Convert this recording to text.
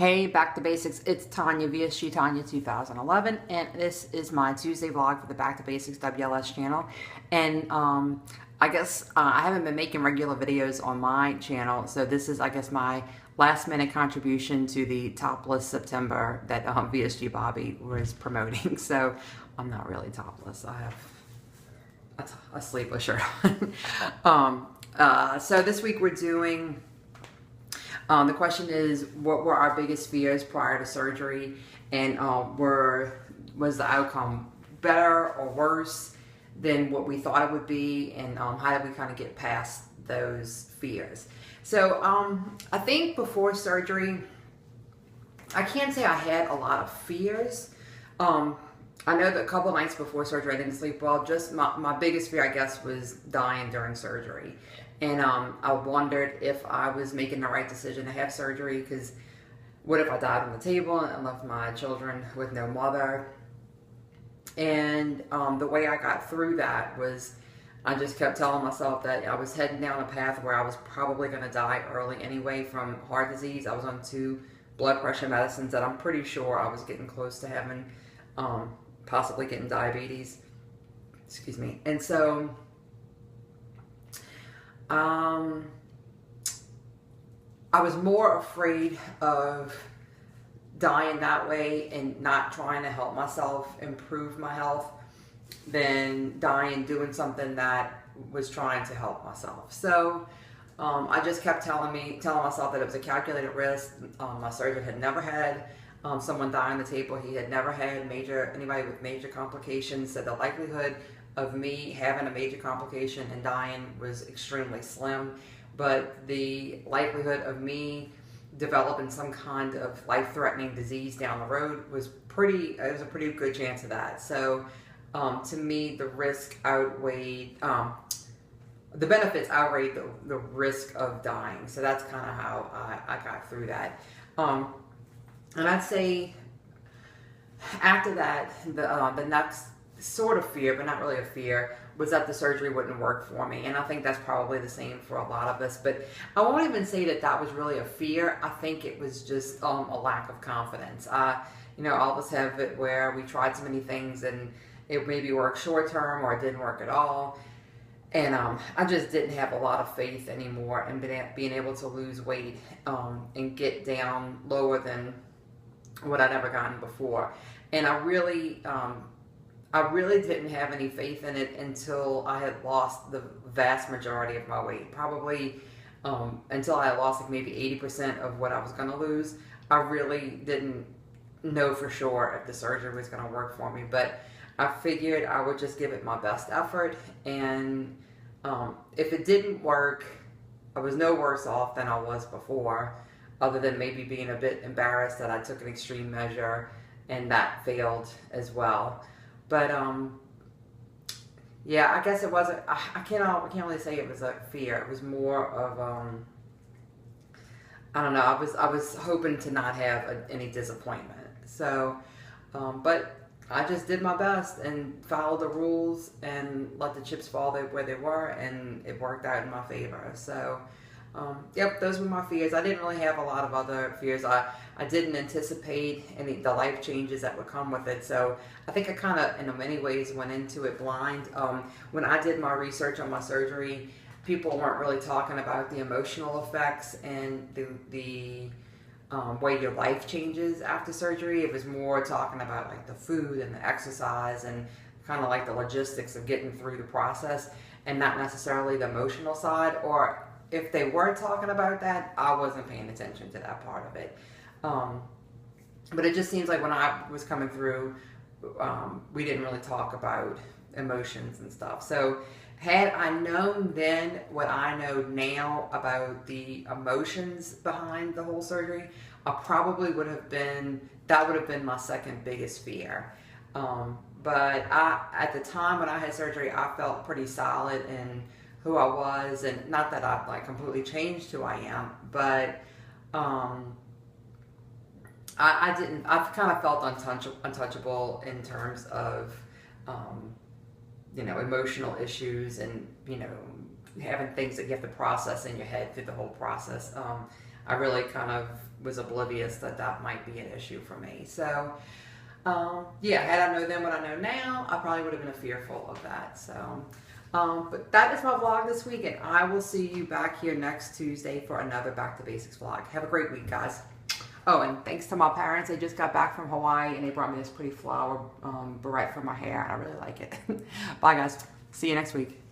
Hey, back to basics. It's Tanya, VSG Tanya 2011, and this is my Tuesday vlog for the Back to Basics WLS channel. And I guess I haven't been making regular videos on my channel, so this is, I guess, my last minute contribution to the topless September that VSG Bobby was promoting. So I'm not really topless. I have a sleeveless shirt on. So this week we're doing. The question is, what were our biggest fears prior to surgery, and was the outcome better or worse than what we thought it would be, and how did we kind of get past those fears? So I think before surgery, I can't say I had a lot of fears. I know that a couple of nights before surgery I didn't sleep well. Just my biggest fear, I guess, was dying during surgery. And I wondered if I was making the right decision to have surgery, because what if I died on the table and left my children with no mother? And the way I got through that was I just kept telling myself that I was heading down a path where I was probably going to die early anyway from heart disease. I was on 2 blood pressure medicines that I'm pretty sure I was getting close to having, possibly getting diabetes. Excuse me. And so I was more afraid of dying that way and not trying to help myself improve my health than dying doing something that was trying to help myself. So I just kept telling myself that it was a calculated risk. My surgeon had never had someone die on the table. He had never had anybody with major complications. So the likelihood of me having a major complication and dying was extremely slim, but the likelihood of me developing some kind of life-threatening disease down the road was it was a pretty good chance of that. So to me, the risk outweighed, the benefits outweighed the risk of dying. So that's kind of how I got through that. And I'd say after that, the next sort of fear, but not really a fear, was that the surgery wouldn't work for me. And I think that's probably the same for a lot of us. But I won't even say that that was really a fear. I think it was just a lack of confidence. You know, all of us have it where we tried so many things and it maybe worked short term or it didn't work at all. And I just didn't have a lot of faith anymore in being able to lose weight and get down lower than what I'd ever gotten before. And I really didn't have any faith in it until I had lost the vast majority of my weight. Probably until I had lost like maybe 80% of what I was going to lose. I really didn't know for sure if the surgery was going to work for me. But I figured I would just give it my best effort. And if it didn't work, I was no worse off than I was before, other than maybe being a bit embarrassed that I took an extreme measure and that failed as well. But yeah, I guess it wasn't. I can't really say it was a fear. It was more of I don't know. I was hoping to not have any disappointment. So, but I just did my best and followed the rules and let the chips fall where they were, and it worked out in my favor. So, yep, those were my fears. I didn't really have a lot of other fears. I didn't anticipate the life changes that would come with it. So I think I kind of, in many ways, went into it blind. When I did my research on my surgery, people weren't really talking about the emotional effects and the way your life changes after surgery. It was more talking about like the food and the exercise and kind of like the logistics of getting through the process, and not necessarily the emotional side. Or if they were talking about that, I wasn't paying attention to that part of it. But it just seems like when I was coming through, we didn't really talk about emotions and stuff. So had I known then what I know now about the emotions behind the whole surgery, I probably that would have been my second biggest fear. But at the time when I had surgery, I felt pretty solid in who I was, and not that I've like completely changed who I am, but I've kind of felt untouchable in terms of you know, emotional issues and, you know, having things that you have to process in your head through the whole process. I really kind of was oblivious that that might be an issue for me. So, yeah, had I known then what I know now, I probably would have been fearful of that. So, but that is my vlog this week, and I will see you back here next Tuesday for another Back to Basics vlog. Have a great week, guys. Oh, and thanks to my parents. They just got back from Hawaii, and they brought me this pretty flower beret for my hair. I really like it. Bye, guys. See you next week.